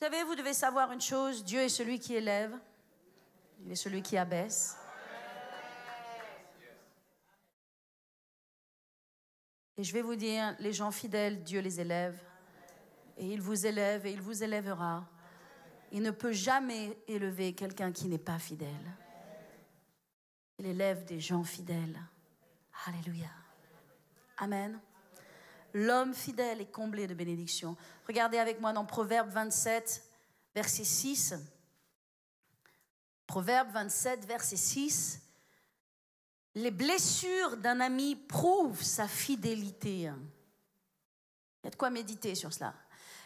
savez, vous devez savoir une chose, Dieu est celui qui élève, il est celui qui abaisse. Et je vais vous dire, les gens fidèles, Dieu les élève. Et il vous élève et il vous élèvera. Il ne peut jamais élever quelqu'un qui n'est pas fidèle. Il élève des gens fidèles. Alléluia. Amen. L'homme fidèle est comblé de bénédictions. Regardez avec moi dans Proverbe 27, verset 6. Proverbe 27, verset 6. Les blessures d'un ami prouvent sa fidélité. Il y a de quoi méditer sur cela.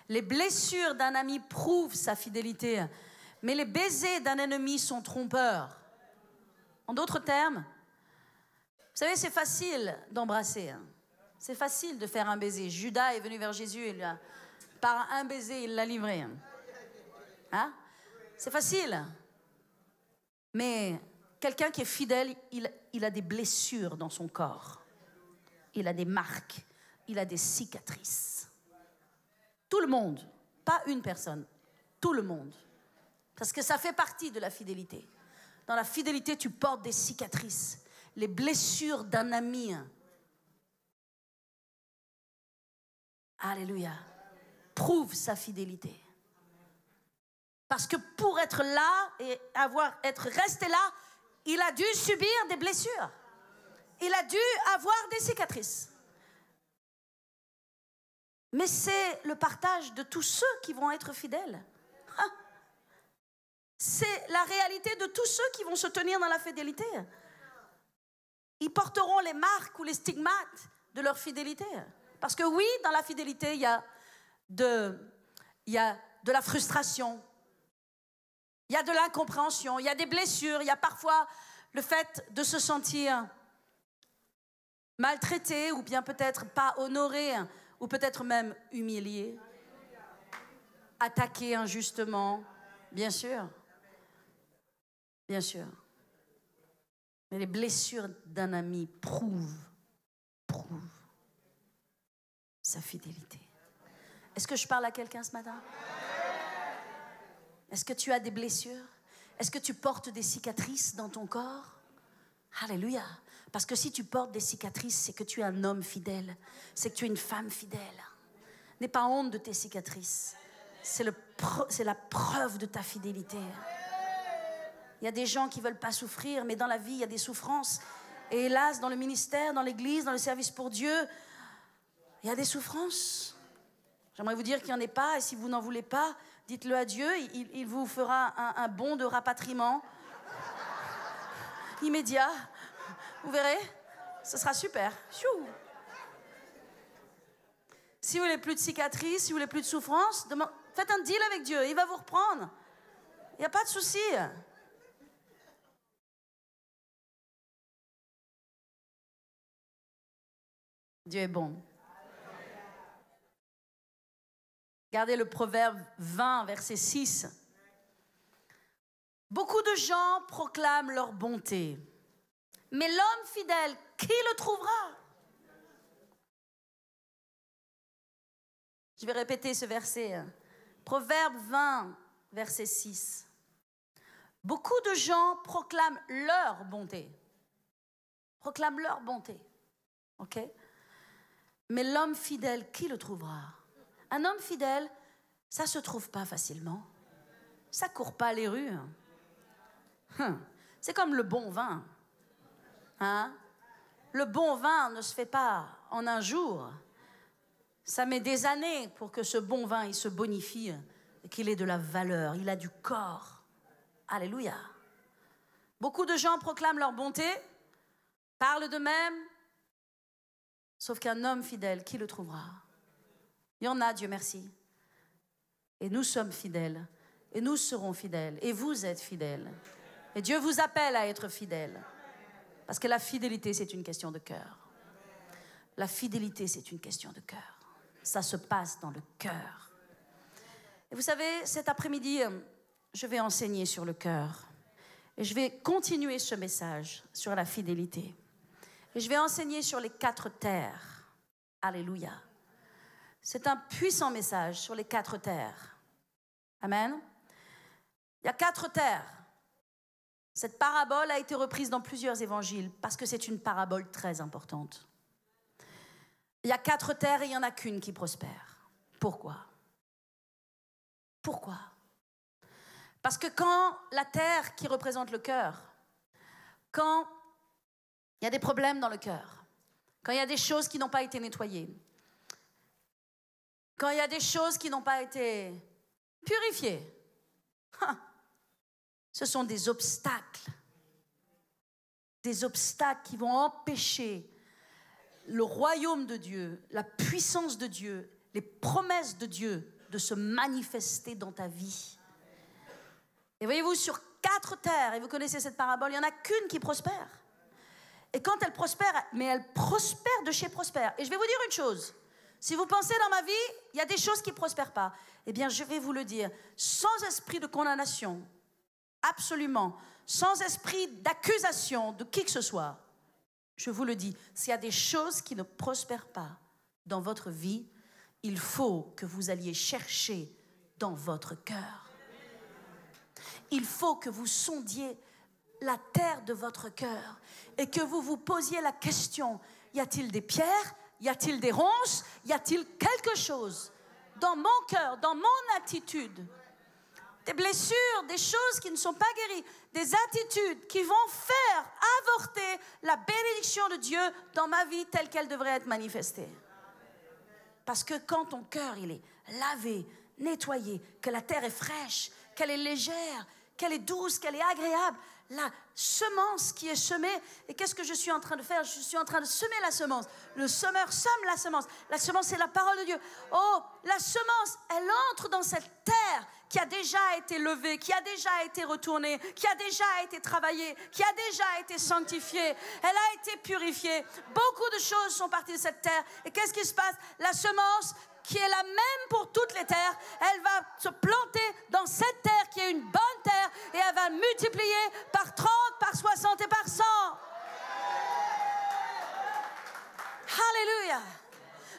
Les blessures d'un ami prouvent sa fidélité, mais les baisers d'un ennemi sont trompeurs. En d'autres termes, vous savez, c'est facile d'embrasser. C'est facile de faire un baiser. Judas est venu vers Jésus et par un baiser, il l'a livré. Hein? C'est facile. Mais quelqu'un qui est fidèle, il a des blessures dans son corps. Il a des marques. Il a des cicatrices. Tout le monde. Pas une personne. Tout le monde. Parce que ça fait partie de la fidélité. Dans la fidélité, tu portes des cicatrices. Les blessures d'un ami. Alléluia. Prouve sa fidélité. Parce que pour être là et être resté là, il a dû subir des blessures. Il a dû avoir des cicatrices. Mais c'est le partage de tous ceux qui vont être fidèles. C'est la réalité de tous ceux qui vont se tenir dans la fidélité. Ils porteront les marques ou les stigmates de leur fidélité. Parce que oui, dans la fidélité, il y a de la frustration. Il y a de l'incompréhension. Il y a des blessures. Il y a parfois le fait de se sentir maltraité ou bien peut-être pas honoré ou peut-être même humilié, attaqué injustement. Bien sûr. Bien sûr. Mais les blessures d'un ami prouvent sa fidélité. Est-ce que je parle à quelqu'un ce matin? Est-ce que tu as des blessures? Est-ce que tu portes des cicatrices dans ton corps? Alléluia. Parce que si tu portes des cicatrices, c'est que tu es un homme fidèle. C'est que tu es une femme fidèle. N'aie pas honte de tes cicatrices. C'est la preuve de ta fidélité. Il y a des gens qui ne veulent pas souffrir, mais dans la vie, il y a des souffrances. Et hélas, dans le ministère, dans l'église, dans le service pour Dieu, il y a des souffrances. J'aimerais vous dire qu'il n'y en ait pas, et si vous n'en voulez pas, dites-le à Dieu, il vous fera un bon de rapatriement immédiat. Vous verrez, ce sera super. Chou. Si vous voulez plus de cicatrices, si vous voulez plus de souffrance, faites un deal avec Dieu, il va vous reprendre. Il n'y a pas de souci. Dieu est bon. Regardez le Proverbe 20, verset 6. Beaucoup de gens proclament leur bonté, mais l'homme fidèle, qui le trouvera? Je vais répéter ce verset. Proverbe 20, verset 6. Beaucoup de gens proclament leur bonté. Proclament leur bonté. OK? Mais l'homme fidèle, qui le trouvera? Un homme fidèle, ça ne se trouve pas facilement. Ça ne court pas les rues. C'est comme le bon vin. Hein? Le bon vin ne se fait pas en un jour. Ça met des années pour que ce bon vin il se bonifie et qu'il ait de la valeur. Il a du corps. Alléluia. Beaucoup de gens proclament leur bonté, parlent d'eux-mêmes, sauf qu'un homme fidèle, qui le trouvera? Il y en a, Dieu merci. Et nous sommes fidèles. Et nous serons fidèles. Et vous êtes fidèles. Et Dieu vous appelle à être fidèles. Parce que la fidélité, c'est une question de cœur. La fidélité, c'est une question de cœur. Ça se passe dans le cœur. Et vous savez, cet après-midi, je vais enseigner sur le cœur. Et je vais continuer ce message sur la fidélité. Et je vais enseigner sur les 4 terres. Alléluia. C'est un puissant message sur les 4 terres. Amen. Il y a 4 terres. Cette parabole a été reprise dans plusieurs évangiles parce que c'est une parabole très importante. Il y a 4 terres et il n'y en a qu'une qui prospère. Pourquoi? Pourquoi? Parce que quand la terre qui représente le cœur, quand il y a des problèmes dans le cœur, quand il y a des choses qui n'ont pas été nettoyées, quand il y a des choses qui n'ont pas été purifiées, ce sont des obstacles qui vont empêcher le royaume de Dieu, la puissance de Dieu, les promesses de Dieu de se manifester dans ta vie. Et voyez-vous, sur 4 terres, et vous connaissez cette parabole, il n'y en a qu'une qui prospère. Et quand elle prospère, mais elle prospère de chez prospère. Et je vais vous dire une chose, si vous pensez dans ma vie, il y a des choses qui ne prospèrent pas, eh bien je vais vous le dire, sans esprit de condamnation, absolument, sans esprit d'accusation de qui que ce soit, je vous le dis, s'il y a des choses qui ne prospèrent pas dans votre vie, il faut que vous alliez chercher dans votre cœur. Il faut que vous sondiez la terre de votre cœur et que vous vous posiez la question, y a-t-il des pierres? Y a-t-il des ronces? Y a-t-il quelque chose dans mon cœur, dans mon attitude? Des blessures, des choses qui ne sont pas guéries, des attitudes qui vont faire avorter la bénédiction de Dieu dans ma vie telle qu'elle devrait être manifestée. Parce que quand ton cœur il est lavé, nettoyé, que la terre est fraîche, qu'elle est légère, qu'elle est douce, qu'elle est agréable, la semence qui est semée, et qu'est-ce que je suis en train de faire? Je suis en train de semer la semence. Le semeur sème la semence. La semence, c'est la parole de Dieu. Oh, la semence, elle entre dans cette terre qui a déjà été levée, qui a déjà été retournée, qui a déjà été travaillée, qui a déjà été sanctifiée. Elle a été purifiée. Beaucoup de choses sont parties de cette terre. Et qu'est-ce qui se passe? La semence, qui est la même pour toutes les terres, elle va se planter dans cette terre qui est une bonne terre et elle va multiplier par 30, par 60 et par 100. Alléluia.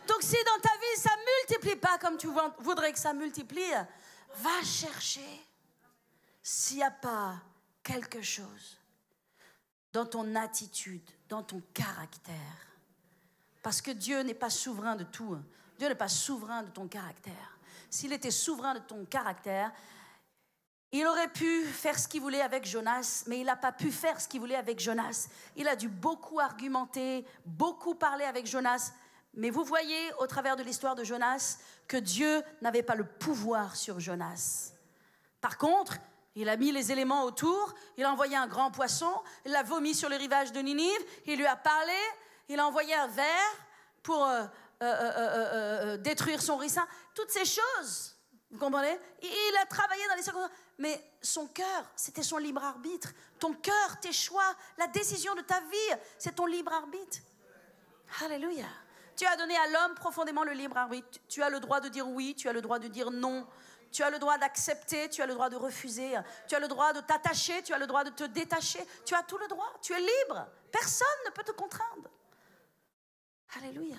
Donc si dans ta vie ça ne multiplie pas comme tu voudrais que ça multiplie, va chercher s'il n'y a pas quelque chose dans ton attitude, dans ton caractère. Parce que Dieu n'est pas souverain de tout. Dieu n'est pas souverain de ton caractère. S'il était souverain de ton caractère, il aurait pu faire ce qu'il voulait avec Jonas, mais il n'a pas pu faire ce qu'il voulait avec Jonas. Il a dû beaucoup argumenter, beaucoup parler avec Jonas. Mais vous voyez, au travers de l'histoire de Jonas, que Dieu n'avait pas le pouvoir sur Jonas. Par contre, il a mis les éléments autour, il a envoyé un grand poisson, il l'a vomi sur le rivage de Ninive, il lui a parlé, il a envoyé un ver pour détruire son ricin. Toutes ces choses, vous comprenez? Il a travaillé dans les circonstances. Mais son cœur, c'était son libre arbitre. Ton cœur, tes choix, la décision de ta vie, c'est ton libre arbitre. Alléluia. Tu as donné à l'homme profondément le libre arbitre. Tu as le droit de dire oui, tu as le droit de dire non. Tu as le droit d'accepter, tu as le droit de refuser. Tu as le droit de t'attacher, tu as le droit de te détacher. Tu as tout le droit, tu es libre. Personne ne peut te contraindre. Alléluia.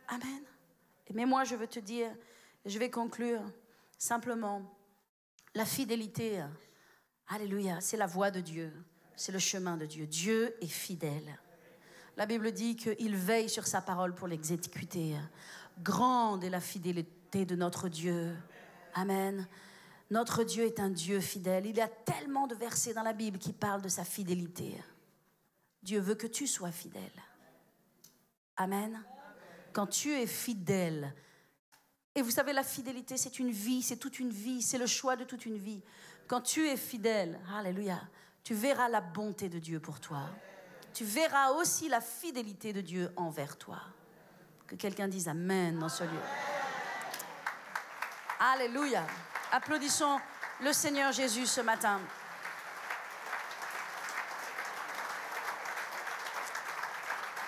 Amen. Mais moi, je veux te dire, je vais conclure simplement, la fidélité, alléluia, c'est la voie de Dieu, c'est le chemin de Dieu. Dieu est fidèle. La Bible dit qu'il veille sur sa parole pour l'exécuter. Grande est la fidélité de notre Dieu. Amen. Notre Dieu est un Dieu fidèle. Il y a tellement de versets dans la Bible qui parlent de sa fidélité. Dieu veut que tu sois fidèle. Amen. Quand tu es fidèle, et vous savez, la fidélité, c'est une vie, c'est toute une vie, c'est le choix de toute une vie. Quand tu es fidèle, alléluia, tu verras la bonté de Dieu pour toi. Tu verras aussi la fidélité de Dieu envers toi. Que quelqu'un dise Amen dans ce lieu. Alléluia. Applaudissons le Seigneur Jésus ce matin.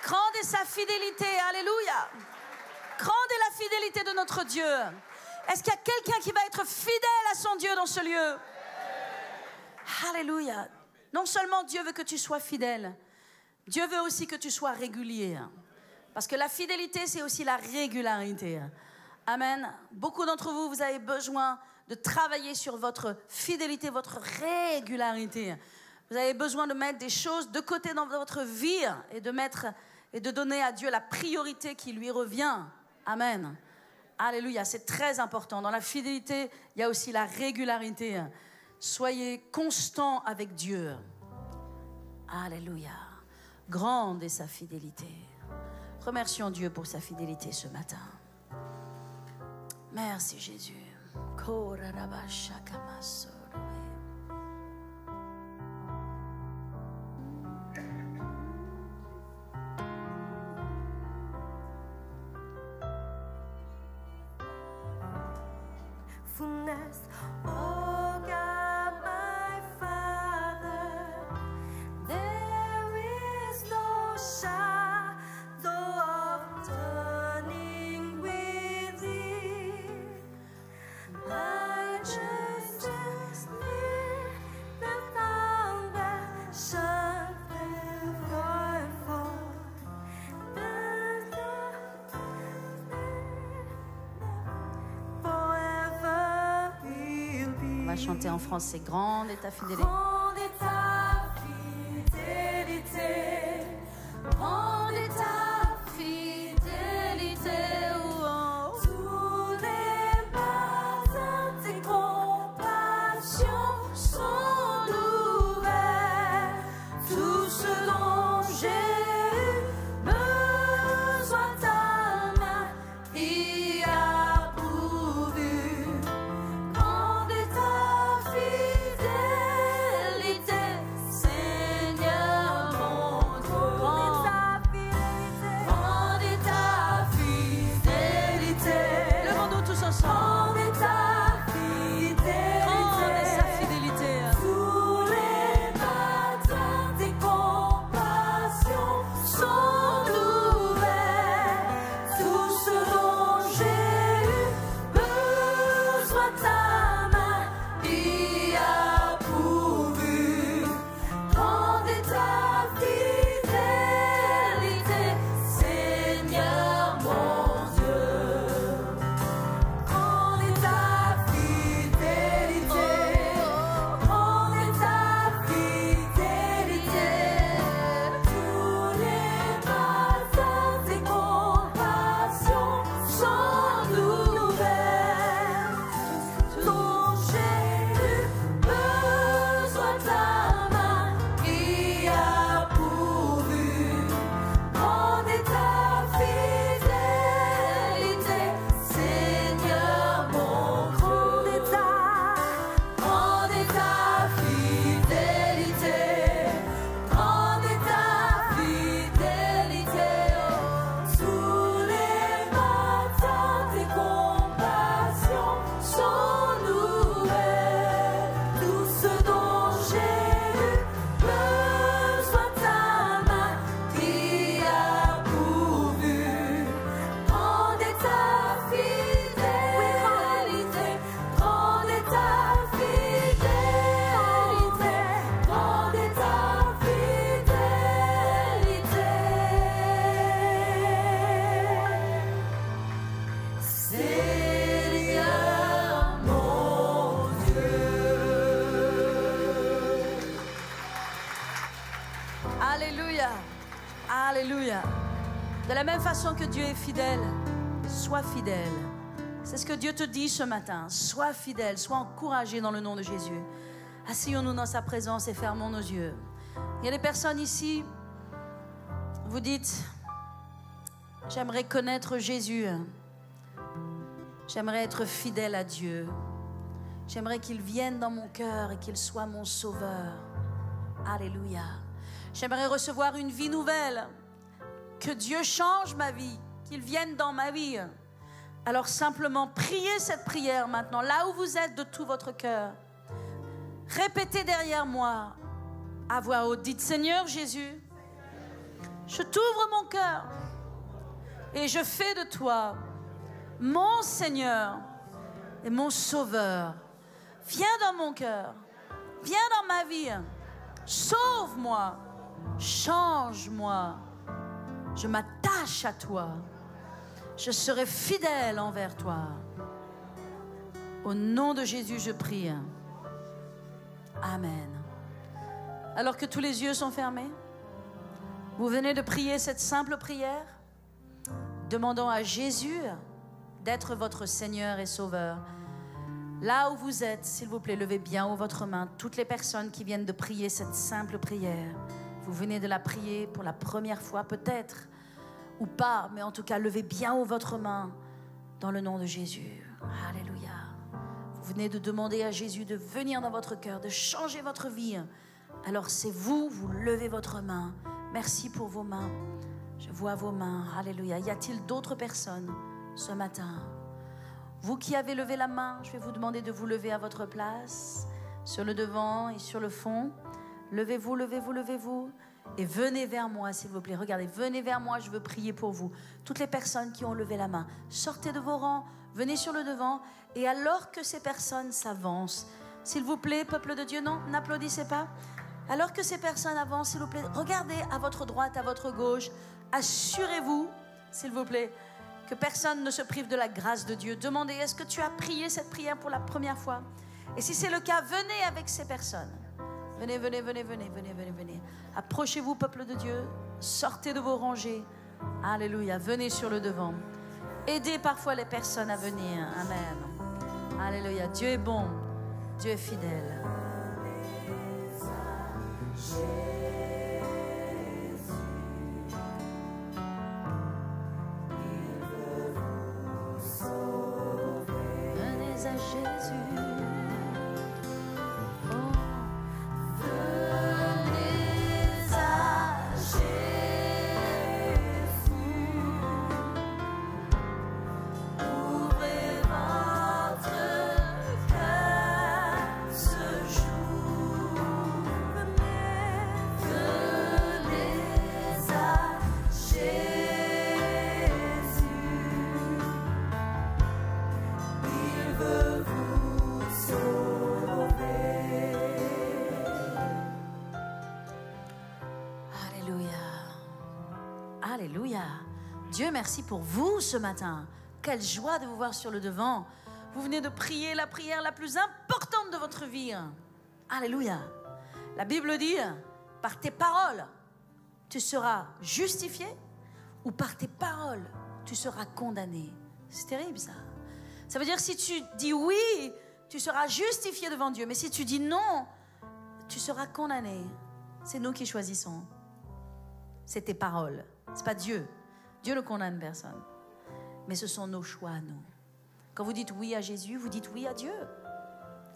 Grande est sa fidélité, alléluia. Grande est la fidélité de notre Dieu. Est-ce qu'il y a quelqu'un qui va être fidèle à son Dieu dans ce lieu? Alléluia. Non seulement Dieu veut que tu sois fidèle, Dieu veut aussi que tu sois régulier. Parce que la fidélité, c'est aussi la régularité. Amen. Beaucoup d'entre vous, vous avez besoin de travailler sur votre fidélité, votre régularité. Vous avez besoin de mettre des choses de côté dans votre vie et de donner à Dieu la priorité qui lui revient. Amen. Alléluia, c'est très important. Dans la fidélité, il y a aussi la régularité. Soyez constants avec Dieu. Alléluia. Grande est sa fidélité. Remercions Dieu pour sa fidélité ce matin. Merci Jésus. Oh God, my Father, there is no shadow of turning with Thee. My trust is near the foundation before forever will be. On va chanter en français. Grande est ta fidélité. Grande est ta fidélité, grande est ta fidélité, oh. Tous les matins tes compassions sont nouvelles, tout ce dont j'ai eu besoin, ta main y a pourvu. Grande est ta fidélité, Seigneur mon Dieu. Grande est ta fidélité. Levons-nous tous ensemble. Grande est ta fidélité. Grande est sa fidélité. Tous les matins tes compassions sont nouvelles, tout ce dont j'ai eu besoin, ta main y a pourvu. Grande est ta fidélité, Seigneur mon Dieu. Grande est ta fidélité, grande est ta fidélité. Tous les matins tes compassions sont nouvelles, dont j'ai eu besoin, ta main y a pourvu. Grande est ta fidélité, Seigneur mon Dieu. Grande est ta fidélité, grande est ta fidélité, oh. Tous les matins tes compassions sont nouvelles, tout ce dont j'ai eu besoin, ta main y a pourvu. Grande est ta fidélité, grande est ta fidélité, grande est ta fidélité, Seigneur mon Dieu. Alléluia. Alléluia. De la même façon que Dieu est fidèle, sois fidèle. C'est ce que Dieu te dit ce matin. Sois fidèle, sois encouragé dans le nom de Jésus. Asseyons-nous dans sa présence et fermons nos yeux. Il y a des personnes ici, vous dites, j'aimerais connaître Jésus. J'aimerais être fidèle à Dieu. J'aimerais qu'il vienne dans mon cœur et qu'il soit mon sauveur. Alléluia. J'aimerais recevoir une vie nouvelle. Que Dieu change ma vie, qu'il vienne dans ma vie. Alors simplement, priez cette prière maintenant, là où vous êtes de tout votre cœur. Répétez derrière moi, à voix haute, dites Seigneur Jésus, je t'ouvre mon cœur et je fais de toi mon Seigneur et mon Sauveur. Viens dans mon cœur, viens dans ma vie, sauve-moi, change-moi. Je m'attache à toi. Je serai fidèle envers toi. Au nom de Jésus, je prie. Amen. Alors que tous les yeux sont fermés, vous venez de prier cette simple prière, demandant à Jésus d'être votre Seigneur et Sauveur. Là où vous êtes, s'il vous plaît, levez bien haut votre main. Toutes les personnes qui viennent de prier cette simple prière, vous venez de la prier pour la première fois peut-être, ou pas, mais en tout cas, levez bien haut votre main dans le nom de Jésus. Alléluia. Vous venez de demander à Jésus de venir dans votre cœur, de changer votre vie. Alors c'est vous, vous levez votre main. Merci pour vos mains. Je vois vos mains. Alléluia. Y a-t-il d'autres personnes ce matin? Vous qui avez levé la main, je vais vous demander de vous lever à votre place, sur le devant et sur le fond. Levez-vous, levez-vous, levez-vous. Et venez vers moi, s'il vous plaît. Regardez, venez vers moi, je veux prier pour vous. Toutes les personnes qui ont levé la main, sortez de vos rangs, venez sur le devant. Et alors que ces personnes s'avancent, s'il vous plaît, peuple de Dieu, non, n'applaudissez pas. Alors que ces personnes avancent, s'il vous plaît, regardez à votre droite, à votre gauche. Assurez-vous, s'il vous plaît, que personne ne se prive de la grâce de Dieu. Demandez, est-ce que tu as prié cette prière pour la première fois? Et si c'est le cas, venez avec ces personnes. Venez, venez, venez, venez, venez, venez, venez. Approchez-vous, peuple de Dieu. Sortez de vos rangées. Alléluia. Venez sur le devant. Aidez parfois les personnes à venir. Amen. Alléluia. Dieu est bon. Dieu est fidèle. Venez à Jésus. Dieu, merci pour vous ce matin. Quelle joie de vous voir sur le devant. Vous venez de prier la prière la plus importante de votre vie. Alléluia. La Bible dit, par tes paroles, tu seras justifié, ou par tes paroles, tu seras condamné. C'est terrible ça. Ça veut dire si tu dis oui, tu seras justifié devant Dieu. Mais si tu dis non, tu seras condamné. C'est nous qui choisissons. C'est tes paroles. C'est pas Dieu. Dieu ne condamne personne. Mais ce sont nos choix, nous. Quand vous dites oui à Jésus, vous dites oui à Dieu.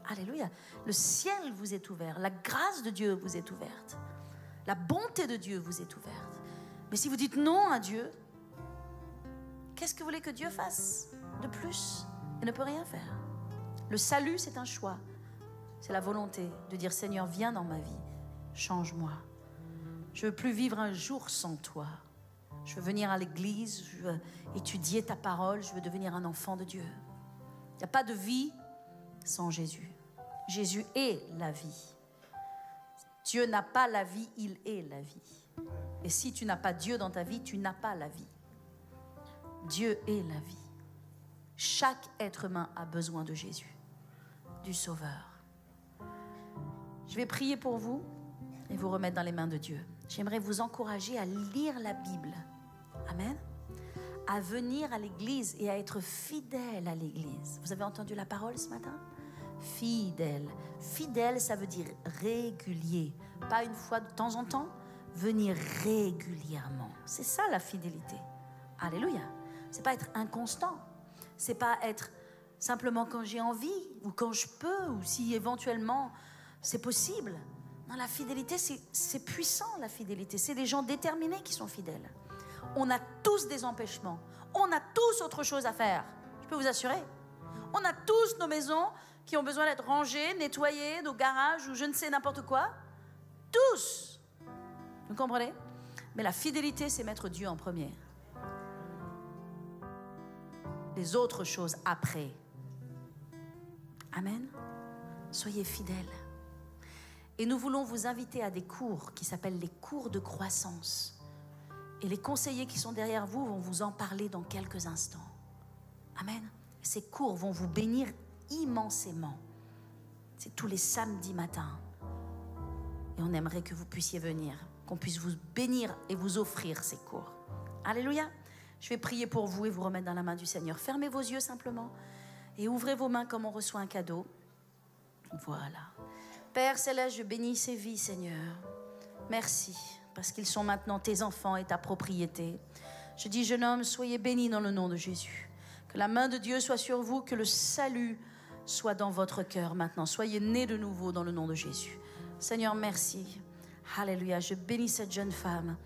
Alléluia. Le ciel vous est ouvert. La grâce de Dieu vous est ouverte. La bonté de Dieu vous est ouverte. Mais si vous dites non à Dieu, qu'est-ce que vous voulez que Dieu fasse de plus? Il ne peut rien faire. Le salut, c'est un choix. C'est la volonté de dire, Seigneur, viens dans ma vie. Change-moi. Je ne veux plus vivre un jour sans toi. Je veux venir à l'église, je veux étudier ta parole, je veux devenir un enfant de Dieu. Il n'y a pas de vie sans Jésus. Jésus est la vie. Dieu n'a pas la vie, il est la vie. Et si tu n'as pas Dieu dans ta vie, tu n'as pas la vie. Dieu est la vie. Chaque être humain a besoin de Jésus, du Sauveur. Je vais prier pour vous et vous remettre dans les mains de Dieu. J'aimerais vous encourager à lire la Bible. Amen. À venir à l'église et à être fidèle à l'église. Vous avez entendu la parole ce matin? Fidèle. Fidèle, ça veut dire régulier. Pas une fois de temps en temps, venir régulièrement. C'est ça la fidélité. Alléluia. C'est pas être inconstant. C'est pas être simplement quand j'ai envie ou quand je peux ou si éventuellement c'est possible. Non, la fidélité, c'est puissant, la fidélité. C'est des gens déterminés qui sont fidèles. On a tous des empêchements. On a tous autre chose à faire. Je peux vous assurer. On a tous nos maisons qui ont besoin d'être rangées, nettoyées, nos garages ou je ne sais n'importe quoi. Tous. Vous comprenez? Mais la fidélité, c'est mettre Dieu en premier. Les autres choses après. Amen. Soyez fidèles. Et nous voulons vous inviter à des cours qui s'appellent les cours de croissance. Et les conseillers qui sont derrière vous vont vous en parler dans quelques instants. Amen. Ces cours vont vous bénir immensément. C'est tous les samedis matins. Et on aimerait que vous puissiez venir, qu'on puisse vous bénir et vous offrir ces cours. Alléluia. Je vais prier pour vous et vous remettre dans la main du Seigneur. Fermez vos yeux simplement et ouvrez vos mains comme on reçoit un cadeau. Voilà. Père Céleste, je bénis ces vies, Seigneur. Merci, parce qu'ils sont maintenant tes enfants et ta propriété. Je dis, jeune homme, soyez bénis dans le nom de Jésus. Que la main de Dieu soit sur vous, que le salut soit dans votre cœur maintenant. Soyez nés de nouveau dans le nom de Jésus. Seigneur, merci. Alléluia, je bénis cette jeune femme.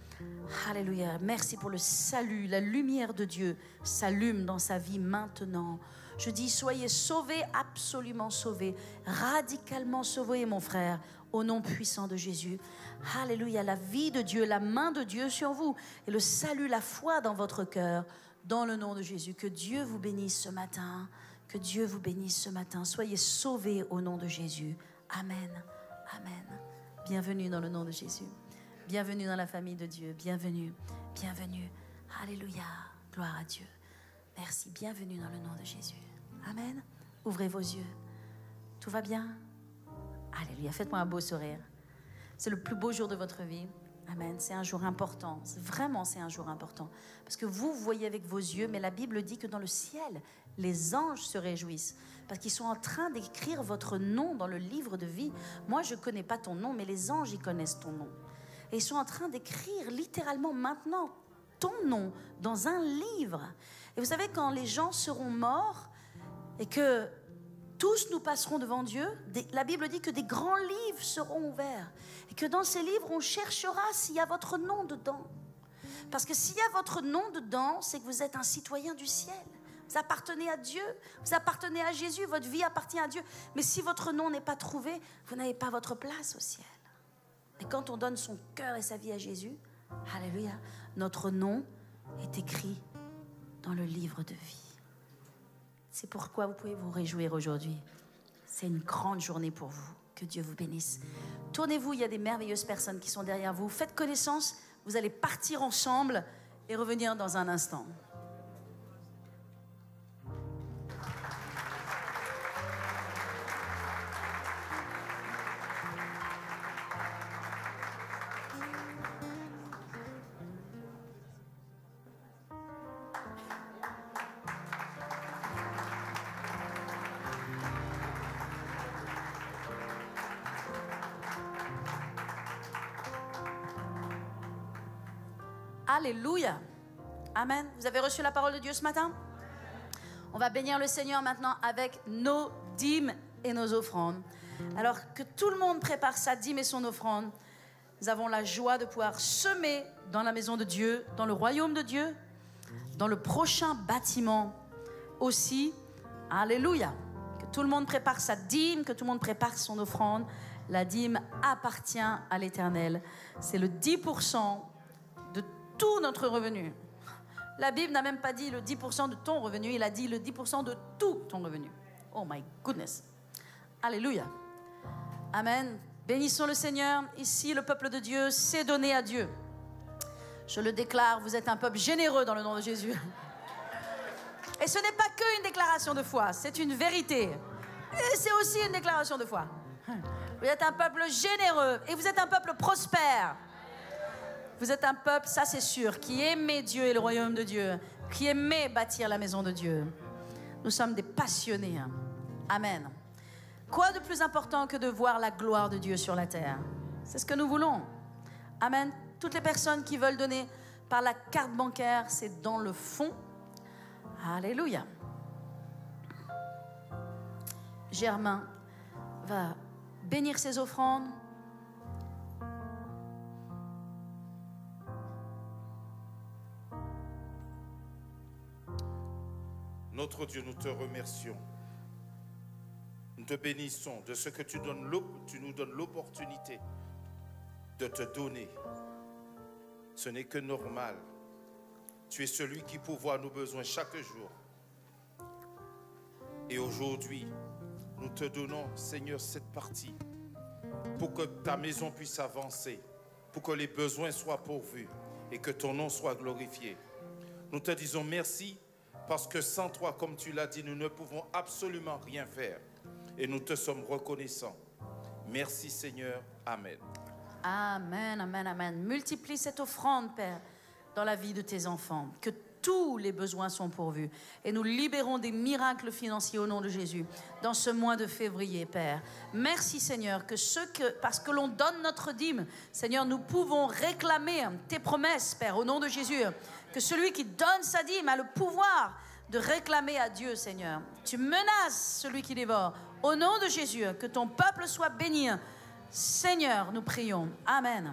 Alléluia, merci pour le salut. La lumière de Dieu s'allume dans sa vie maintenant. Je dis, soyez sauvés, absolument sauvés, radicalement sauvés, mon frère, au nom puissant de Jésus. Alléluia, la vie de Dieu, la main de Dieu sur vous, et le salut, la foi dans votre cœur, dans le nom de Jésus. Que Dieu vous bénisse ce matin, que Dieu vous bénisse ce matin. Soyez sauvés au nom de Jésus. Amen, amen. Bienvenue dans le nom de Jésus. Bienvenue dans la famille de Dieu. Bienvenue, bienvenue. Alléluia, gloire à Dieu. Merci, bienvenue dans le nom de Jésus. Amen. Ouvrez vos yeux. Tout va bien? Alléluia, faites-moi un beau sourire. C'est le plus beau jour de votre vie. Amen, c'est un jour important. Vraiment, c'est un jour important. Parce que vous voyez avec vos yeux, mais la Bible dit que dans le ciel, les anges se réjouissent. Parce qu'ils sont en train d'écrire votre nom dans le livre de vie. Moi, je ne connais pas ton nom, mais les anges, ils connaissent ton nom. Et ils sont en train d'écrire littéralement maintenant ton nom dans un livre. Et vous savez, quand les gens seront morts et que tous nous passerons devant Dieu, la Bible dit que des grands livres seront ouverts. Et que dans ces livres, on cherchera s'il y a votre nom dedans. Parce que s'il y a votre nom dedans, c'est que vous êtes un citoyen du ciel. Vous appartenez à Dieu, vous appartenez à Jésus, votre vie appartient à Dieu. Mais si votre nom n'est pas trouvé, vous n'avez pas votre place au ciel. Et quand on donne son cœur et sa vie à Jésus, alléluia, notre nom est écrit dans le livre de vie. C'est pourquoi vous pouvez vous réjouir aujourd'hui. C'est une grande journée pour vous. Que Dieu vous bénisse. Tournez-vous, il y a des merveilleuses personnes qui sont derrière vous. Faites connaissance, vous allez partir ensemble et revenir dans un instant. Alléluia. Amen. Vous avez reçu la parole de Dieu ce matin? On va bénir le Seigneur maintenant avec nos dîmes et nos offrandes. Alors que tout le monde prépare sa dîme et son offrande, nous avons la joie de pouvoir semer dans la maison de Dieu, dans le royaume de Dieu, dans le prochain bâtiment aussi. Alléluia. Que tout le monde prépare sa dîme, que tout le monde prépare son offrande. La dîme appartient à l'Éternel. C'est le 10% de tout notre revenu. La Bible n'a même pas dit le 10% de ton revenu, il a dit le 10% de tout ton revenu. Oh my goodness. Alléluia. Amen. Bénissons le Seigneur. Ici, le peuple de Dieu s'est donné à Dieu. Je le déclare, vous êtes un peuple généreux dans le nom de Jésus. Et ce n'est pas qu'une déclaration de foi, c'est une vérité. Et c'est aussi une déclaration de foi. Vous êtes un peuple généreux et vous êtes un peuple prospère. Vous êtes un peuple, ça c'est sûr, qui aimait Dieu et le royaume de Dieu, qui aimait bâtir la maison de Dieu. Nous sommes des passionnés. Amen. Quoi de plus important que de voir la gloire de Dieu sur la terre? C'est ce que nous voulons. Amen. Toutes les personnes qui veulent donner par la carte bancaire, c'est dans le fond. Alléluia. Germain va bénir ses offrandes. Notre Dieu, nous te remercions. Nous te bénissons de ce que tu nous donnes l'opportunité de te donner. Ce n'est que normal. Tu es celui qui pourvoit nos besoins chaque jour. Et aujourd'hui, nous te donnons, Seigneur, cette partie pour que ta maison puisse avancer, pour que les besoins soient pourvus et que ton nom soit glorifié. Nous te disons merci parce que sans toi, comme tu l'as dit, nous ne pouvons absolument rien faire. Et nous te sommes reconnaissants. Merci Seigneur. Amen. Amen, amen, amen. Multiplie cette offrande, Père, dans la vie de tes enfants. Que tous les besoins sont pourvus. Et nous libérons des miracles financiers au nom de Jésus dans ce mois de février, Père. Merci, Seigneur, parce que l'on donne notre dîme, Seigneur, nous pouvons réclamer tes promesses, Père, au nom de Jésus. Que celui qui donne sa dîme a le pouvoir de réclamer à Dieu, Seigneur. Tu menaces celui qui dévore. Au nom de Jésus, que ton peuple soit béni. Seigneur, nous prions. Amen.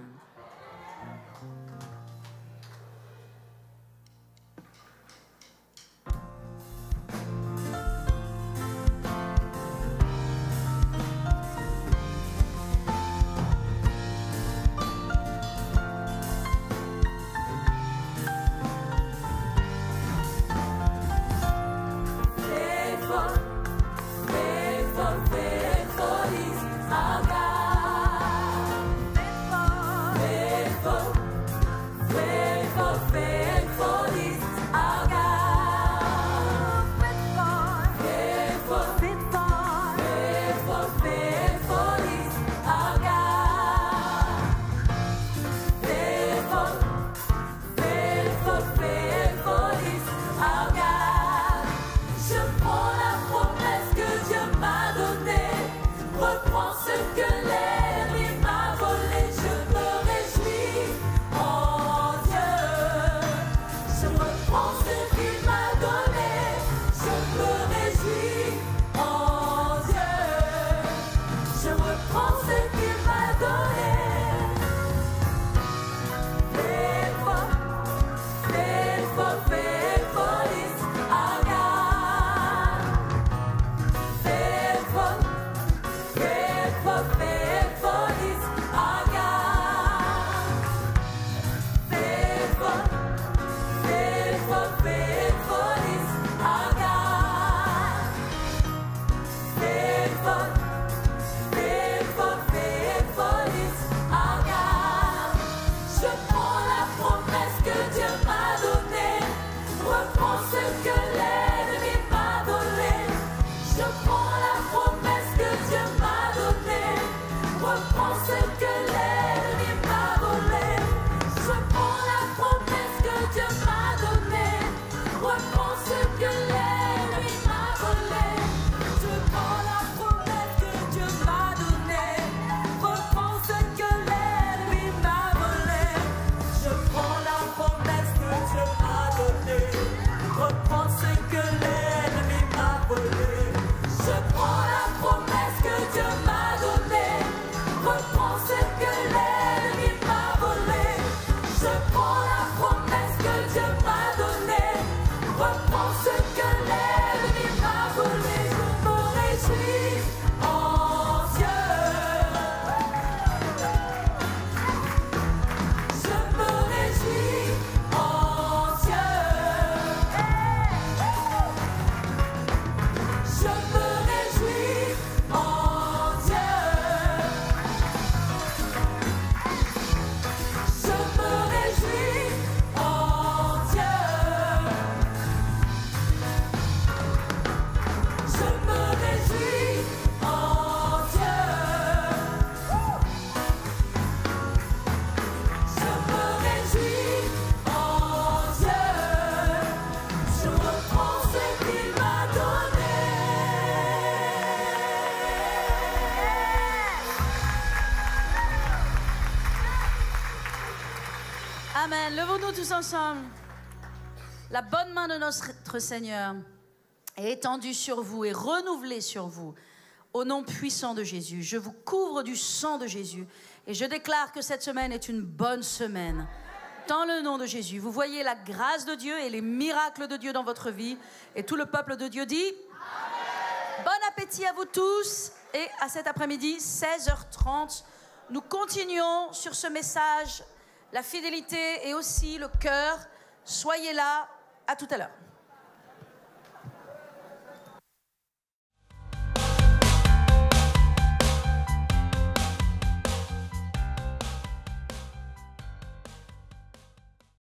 Amen. Levons-nous tous ensemble. La bonne main de notre Seigneur est étendue sur vous et renouvelée sur vous. Au nom puissant de Jésus, je vous couvre du sang de Jésus et je déclare que cette semaine est une bonne semaine. Dans le nom de Jésus, vous voyez la grâce de Dieu et les miracles de Dieu dans votre vie. Et tout le peuple de Dieu dit Amen. Bon appétit à vous tous. Et à cet après-midi, 16h30, nous continuons sur ce message, la fidélité et aussi le cœur. Soyez là, à tout à l'heure.